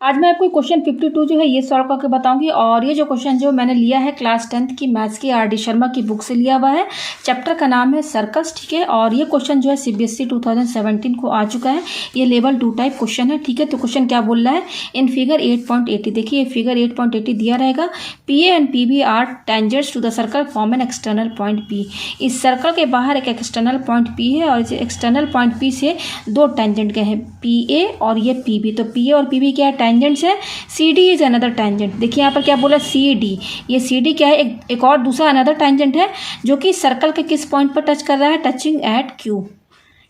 आज मैं आपको क्वेश्चन 52 जो है ये सॉल्व करके बताऊंगी। और ये जो क्वेश्चन जो मैंने लिया है क्लास 10th की मैथ्स की आर डी शर्मा की बुक से लिया हुआ है। चैप्टर का नाम है सर्कल्स, ठीक है। और ये क्वेश्चन जो है सीबीएसई 2017 को आ चुका है। ये लेवल 2 टाइप क्वेश्चन है, ठीक है। तो क्वेश्चन क्या बोल रहा है, इन फिगर 8.80 देखिए, फिगर 8.80 दिया रहेगा। P A and P B are tangents to the circle form an external point P. इस सर्कल के बाहर एक एक्सटर्नल पॉइंट पी है और इस एक्सटर्नल पॉइंट पी से दो टेंजेंट गए हैं, पी ए और ये पी बी। तो पी ए और पी बी क्या है, टेंजेंट्स है। C D is another tangent. देखिए यहाँ पर क्या बोला, सी डी। ये सी डी क्या है, एक और दूसरा अनदर टेंजेंट है जो कि सर्कल के किस पॉइंट पर टच कर रहा है, टचिंग एट क्यू,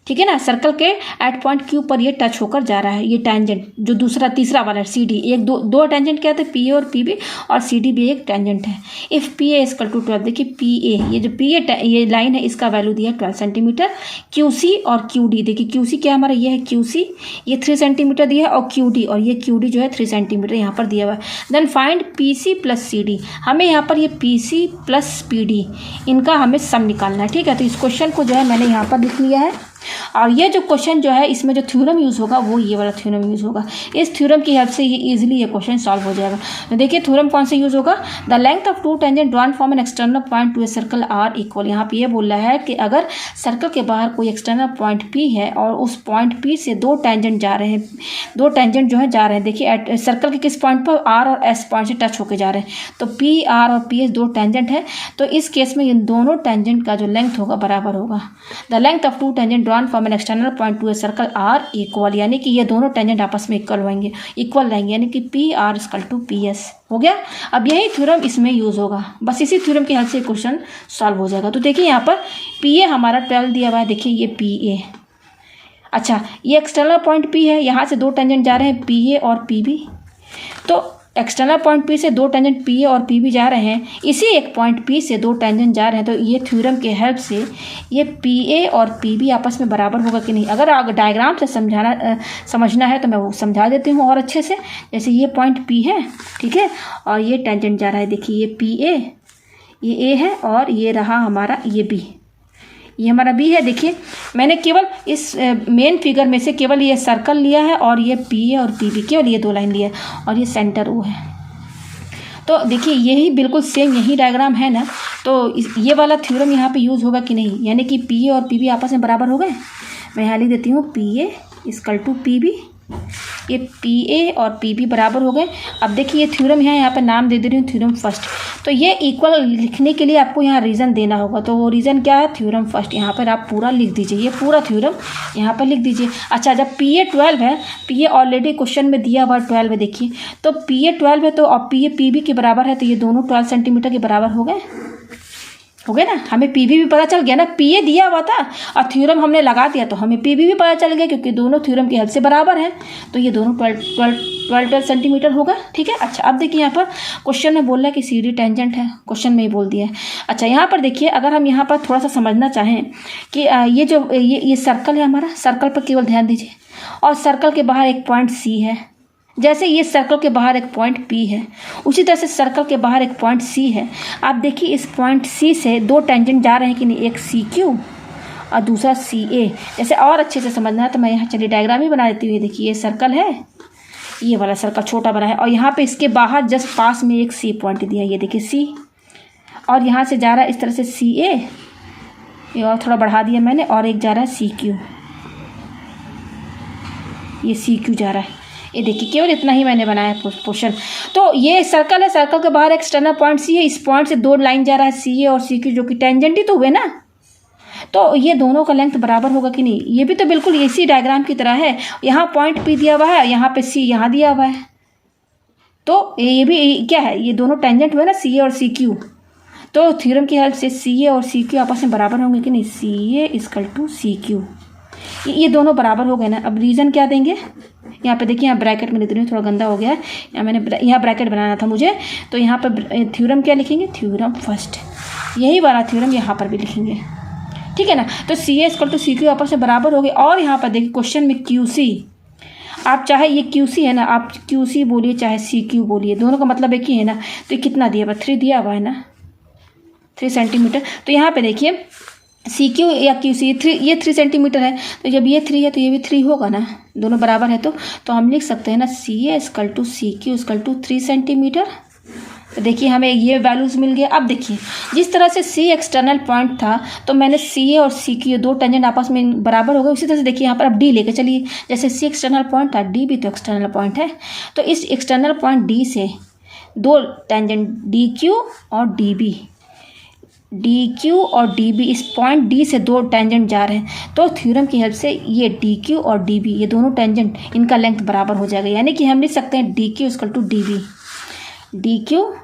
ठीक है ना। सर्कल के एट पॉइंट क्यू पर ये टच होकर जा रहा है। ये टेंजेंट जो दूसरा तीसरा वाला है सी डी, एक दो टेंजेंट क्या थे, पी ए और पी बी, और सी डी भी एक टेंजेंट है। If P A equal to 12, देखिए पी ए, ये जो पी ए ये लाइन है इसका वैल्यू दिया है 12 सेंटीमीटर। क्यू सी और क्यू डी, देखिए क्यू सी क्या हमारा, ये है क्यू सी, ये 3 सेंटीमीटर दिया है, और क्यू डी, और ये क्यू डी जो है 3 सेंटीमीटर यहाँ पर दिया हुआ है। Then find P C plus C D. हमें यहाँ पर ये P C plus P D इनका हमें सम निकालना है, ठीक है। तो इस क्वेश्चन को जो है मैंने यहाँ पर लिख लिया है। और ये जो क्वेश्चन जो है इसमें जो थ्योरम यूज़ होगा वो ये वाला थ्योरम यूज़ होगा। इस थ्योरम की हेल्प से ये इजीली ये क्वेश्चन सॉल्व हो जाएगा। तो देखिए थ्योरम कौन से यूज़ होगा, the length of two tangent drawn from an external point to a circle are equal. यहाँ पे ये बोल रहा है कि अगर सर्कल के बाहर कोई एक्सटर्नल पॉइंट पी है और उस पॉइंट पी से दो टेंजेंट जा रहे हैं, दो टेंजेंट जो है जा रहे हैं, देखिए सर्कल के किस पॉइंट पर, आर और एस पॉइंट से टच होकर जा रहे हैं। तो पी आर और पी एस दो टेंजेंट है। तो इस केस में इन दोनों टेंजेंट का जो लेंथ होगा बराबर होगा। The length of two tangent drawn from an external point to a circle are equal, यानी कि ये दोनों टेंजेंट आपस में इक्वल रहेंगे, यानी कि P R equal to P S हो गया। अब यही थ्योरम इसमें यूज़ होगा, बस इसी थ्योरम की हेल्प से क्वेश्चन सॉल्व हो जाएगा। तो देखिए यहाँ पर पी ए हमारा 12 दिया हुआ है, देखिए ये पी ए। अच्छा, ये एक्सटर्नल पॉइंट पी है, यहाँ से दो टेंजेंट जा रहे हैं पी ए और पी बी। तो एक्सटर्नल पॉइंट पी से दो टेंजेंट पी ए और पी बी जा रहे हैं, इसी एक पॉइंट पी से दो टेंजेंट जा रहे हैं। तो ये थ्योरम के हेल्प से ये पी ए और पी बी आपस में बराबर होगा कि नहीं। अगर डायग्राम से समझना है तो मैं वो समझा देती हूँ और अच्छे से। जैसे ये पॉइंट पी है, ठीक है, और ये टेंजेंट जा रहा है, देखिए ये पी ए, ये ए है, और ये रहा हमारा ये बी, ये हमारा बी है। देखिए मैंने केवल इस मेन फिगर में से केवल ये सर्कल लिया है और ये पी ए और पी बी, केवल ये दो लाइन लिया है, और ये सेंटर ओ है। तो देखिए यही बिल्कुल सेम यही डायग्राम है ना। तो ये वाला थ्योरम यहाँ पे यूज़ होगा कि नहीं, यानी कि पी ए और पी बी आपस में बराबर हो गए। मैं यहाँ लिख देती हूँ P A equal to P B, ये पी ए और पी बी बराबर हो गए। अब देखिए ये थ्योरम है, यहाँ पर नाम दे रही हूँ थ्योरम फर्स्ट। तो ये इक्वल लिखने के लिए आपको यहाँ रीज़न देना होगा। तो वो रीज़न क्या है, थ्योरम फर्स्ट। यहाँ पर आप पूरा लिख दीजिए, ये पूरा थ्योरम यहाँ पर लिख दीजिए। अच्छा, जब पी ए 12 है, पी ए ऑलरेडी क्वेश्चन में दिया हुआ 12 है, देखिए तो पी ए 12 है, तो और पी ए पी बी के बराबर है, तो ये दोनों 12 सेंटीमीटर के बराबर हो गए ना। हमें पी बी भी पता चल गया ना, पी ए दिया हुआ था और थ्योरम हमने लगा दिया तो हमें पी बी भी पता चल गया, क्योंकि दोनों थ्योरम की हेल्प से बराबर हैं। तो ये दोनों 12 सेंटीमीटर होगा, ठीक है। अच्छा, अब देखिए यहाँ पर क्वेश्चन में बोल रहा है कि सी डी टेंजेंट है, क्वेश्चन में ही बोल दिया है। अच्छा, यहाँ पर देखिए अगर हम यहाँ पर थोड़ा सा समझना चाहें कि ये जो ये सर्कल है हमारा, सर्कल पर केवल ध्यान दीजिए, और सर्कल के बाहर एक पॉइंट सी है। जैसे ये सर्कल के बाहर एक पॉइंट पी है, उसी तरह से सर्कल के बाहर एक पॉइंट सी है। आप देखिए इस पॉइंट सी से दो टेंजेंट जा रहे हैं कि नहीं, एक सी क्यू और दूसरा सी ए। जैसे और अच्छे से समझना है तो मैं यहाँ चलिए डायग्राम ही बना देती हूँ। देखिए ये सर्कल है, ये वाला सर्कल छोटा बना है, और यहाँ पे इसके बाहर जस्ट पास में एक सी पॉइंट दिया है, ये देखिए सी, और यहाँ से जा रहा है इस तरह से सी ए, ये और थोड़ा बढ़ा दिया मैंने, और एक जा रहा है सी क्यू, ये सी क्यू जा रहा है। ये देखिए केवल इतना ही मैंने बनाया पोर्शन। तो ये सर्कल है, सर्कल के बाहर एक्सटर्नल पॉइंट सी है, इस पॉइंट से दो लाइन जा रहा है सी ए और सी क्यू, जो कि टेंजेंट ही तो हुए ना। तो ये दोनों का लेंथ बराबर होगा कि नहीं। ये भी तो बिल्कुल इसी डायग्राम की तरह है, यहाँ पॉइंट पी दिया हुआ है, यहाँ पे सी यहाँ दिया हुआ है। तो ये भी क्या है, ये दोनों टेंजेंट हुए ना, सी ए और सी क्यू। तो थ्योरम की हेल्प से सी ए और सी क्यू आपस में बराबर होंगे कि नहीं, सी A equal to C Q, ये दोनों बराबर हो गए ना। अब रीज़न क्या देंगे, यहाँ पे देखिए, यहाँ ब्रैकेट में लिख रही हूँ, थोड़ा गंदा हो गया है, यहाँ मैंने यहाँ ब्रैकेट बनाना था मुझे। तो यहाँ पर थ्योरम क्या लिखेंगे, थ्योरम फर्स्ट, यही वाला थ्योरम यहाँ पर भी लिखेंगे, ठीक है ना। तो सी A equal to C Q आपस में बराबर हो गए। और यहाँ पर देखिए क्वेश्चन में क्यू सी, आप चाहे ये क्यू सी है ना, आप क्यू सी बोलिए चाहे सी क्यू बोलिए, दोनों का मतलब एक ही है ना। तो ये कितना दिया हुआ, 3 दिया हुआ है ना, 3 सेंटीमीटर। तो यहाँ पे देखिए सी क्यू या क्यू सी, ये 3 सेंटीमीटर है, तो जब ये 3 है तो ये भी 3 होगा ना, दोनों बराबर है। तो हम लिख सकते हैं ना C A equal to C Q equal to 3 centimetre. तो देखिए हमें ये वैल्यूज़ मिल गए। अब देखिए जिस तरह से सी एक्सटर्नल पॉइंट था तो मैंने सी ए और सी क्यू दो टेंजेंट आपस में बराबर हो गए, उसी तरह से देखिए यहाँ पर अब डी लेके चलिए। जैसे सी एक्सटर्नल पॉइंट था, डी भी तो एक्सटर्नल पॉइंट है, तो इस एक्सटर्नल पॉइंट डी से दो टेंजेंट डी क्यू और डी बी, डी क्यू और डी बी, इस पॉइंट डी से दो टेंजेंट जा रहे हैं, तो थ्योरम की हेल्प से ये डी क्यू और डी बी, ये दोनों टेंजेंट, इनका लेंथ बराबर हो जाएगा। यानी कि हम लिख सकते हैं D Q equal to D B, D Q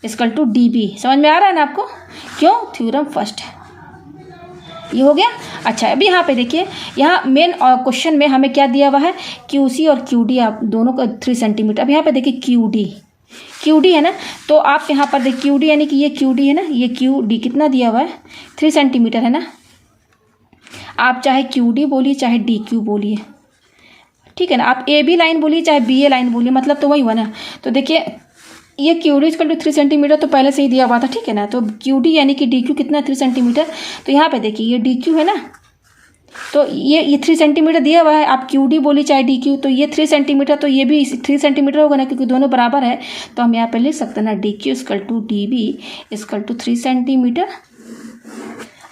equal to D B. समझ में आ रहा है ना आपको? क्यों? थ्योरम फर्स्ट है। ये हो गया। अच्छा, अभी यहाँ पे देखिए, यहाँ मेन क्वेश्चन में हमें क्या दिया हुआ है, क्यू सी और क्यू डी, आप दोनों का 3 सेंटीमीटर। अब यहाँ पे देखिए क्यू डी है ना, तो आप यहाँ पर देखिए क्यू डी यानी कि ये क्यू डी है ना, ये क्यू डी कितना दिया हुआ है, 3 सेंटीमीटर है ना। आप चाहे क्यू डी बोलिए चाहे डी क्यू बोलिए, ठीक है ना, आप ए बी लाइन बोलिए चाहे बी ए लाइन बोलिए, मतलब तो वही हुआ ना। तो देखिए ये Q D equal to 3 centimetre तो पहले से ही दिया हुआ था, ठीक है ना। तो क्यू डी यानी कि डी क्यू कितना 3 सेंटीमीटर, तो यहाँ पे देखिए ये डी क्यू है ना, तो ये 3 सेंटीमीटर दिया हुआ है। आप क्यू डी बोलिए चाहे डी क्यू, तो ये 3 सेंटीमीटर, तो ये भी 3 सेंटीमीटर होगा ना, क्योंकि दोनों बराबर है। तो हम यहाँ पे लिख सकते हैं ना D Q equal to D B equal to 3 centimetre.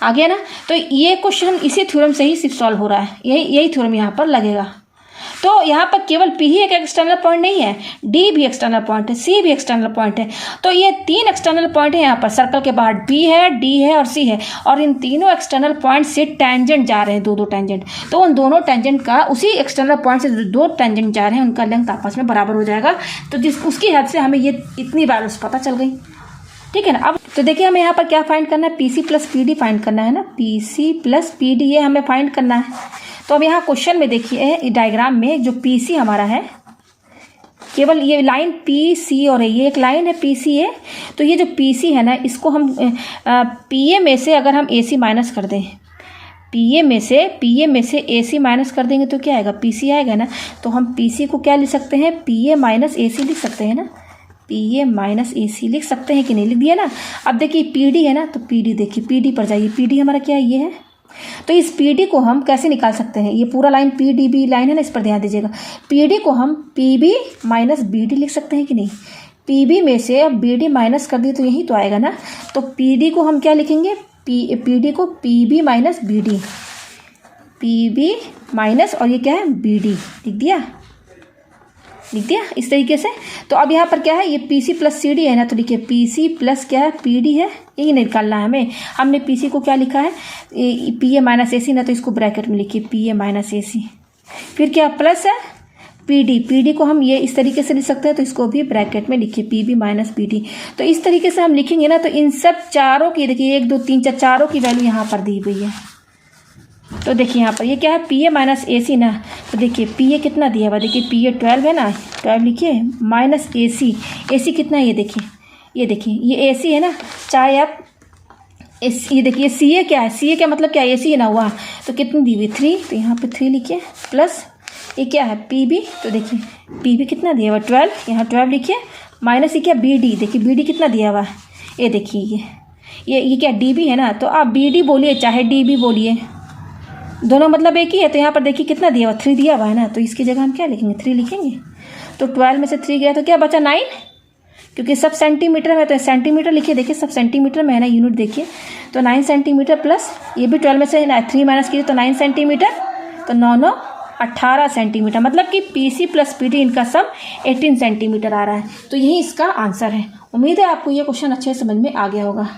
आ गया ना। तो ये क्वेश्चन इसी थ्योरम से ही सिर्फ सॉल्व हो रहा है, यही थ्योरम यहाँ पर लगेगा। तो यहाँ पर केवल पी ही एक एक्सटर्नल पॉइंट नहीं है, डी भी एक्सटर्नल पॉइंट है, सी भी एक्सटर्नल पॉइंट है। तो ये 3 एक्सटर्नल पॉइंट है यहाँ पर सर्कल के बाहर, बी है, डी है और सी है, और इन तीनों एक्सटर्नल पॉइंट से टेंजेंट जा रहे हैं, दो टेंजेंट। तो उन दोनों टेंजेंट का, उसी एक्सटर्नल पॉइंट से दो टेंजेंट जा रहे हैं, उनका लेंथ आपस में बराबर हो जाएगा। तो उसकी हेल्प से हमें ये इतनी वैल्यूज पता चल गई, ठीक है ना। अब तो देखिए हमें यहाँ पर क्या फाइंड करना है, P C plus P D find करना है ना, P C plus P D ये हमें फाइंड करना है। तो अब यहाँ क्वेश्चन में देखिए डायग्राम में जो पी सी हमारा है, केवल ये लाइन पी सी और ये एक लाइन है पी सी है। तो ये जो पी सी है ना, इसको हम पी ए में से अगर हम ए सी माइनस कर दें, पी ए में से ए सी माइनस कर देंगे तो क्या आएगा, पी सी आएगा ना। तो हम पी सी को क्या लिख सकते हैं, पी ए माइनस ए सी लिख सकते हैं ना, पी ए माइनस ए सी लिख सकते हैं कि नहीं, लिख दिया ना। अब देखिए पी डी है ना, तो पी डी देखिए, पी डी पर जाइए, पी डी हमारा क्या है, ये है। तो इस पी डी को हम कैसे निकाल सकते हैं, ये पूरा line P D B line है ना, इस पर ध्यान दीजिएगा। पी डी को हम P B minus B D लिख सकते हैं कि नहीं, पी बी में से अब बी डी माइनस कर दिए तो यही तो आएगा ना। तो पी डी को हम क्या लिखेंगे, पी डी को P B minus B D, P B minus और ये क्या है बी डी, लिख दिया इस तरीके से। तो अब यहाँ पर क्या है, ये P C plus C D है ना, तो देखिए पी सी प्लस क्या है पी डी है, यही निकालना है हमें। हमने पी सी को क्या लिखा है, पी ए माइनस ए सी ना, तो इसको ब्रैकेट में लिखिए पी ए माइनस ए सी, फिर क्या प्लस है पी डी को हम ये इस तरीके से लिख सकते हैं, तो इसको भी ब्रैकेट में लिखिए P B minus P D. तो इस तरीके से हम लिखेंगे ना, तो इन सब चारों की देखिए 1 2 3 4 चारों की वैल्यू यहाँ पर दी हुई है। तो देखिए यहाँ पर ये क्या है, पी ए माइनस ए सी ना, तो देखिए पी ए कितना दिया हुआ, देखिए पी ए 12 है ना, 12 लिखिए, माइनस ए सी कितना है, ये देखिए ये ए सी है ना, चाहे आप ये देखिए सी ए क्या है, सी ए क्या मतलब क्या, ए सी है ना हुआ, तो कितनी दी हुई 3, तो यहाँ पे 3 लिखिए, प्लस ये क्या है पी बी, तो देखिए पी बी कितना दिया हुआ 12, यहाँ 12 लिखिए, माइनस ये क्या बी डी, देखिए बी डी कितना दिया हुआ है, ये देखिए ये क्या डी बी है ना, तो आप बी डी बोलिए चाहे डी बी बोलिए, दोनों मतलब एक ही है। तो यहाँ पर देखिए कितना दिया हुआ 3 दिया हुआ है ना, तो इसकी जगह हम क्या लिखेंगे 3 लिखेंगे। तो 12 में से 3 गया तो क्या बचा 9, क्योंकि सब सेंटीमीटर में, तो सेंटीमीटर लिखिए, देखिए सब सेंटीमीटर में है ना, यूनिट देखिए, तो 9 सेंटीमीटर प्लस ये भी 12 में से 3 माइनस कीजिए तो 9 सेंटीमीटर, तो 9 18 सेंटीमीटर, मतलब कि P C plus P D इनका सम 18 सेंटीमीटर आ रहा है। तो यही इसका आंसर है। उम्मीद है आपको ये क्वेश्चन अच्छे समझ में आ गया होगा।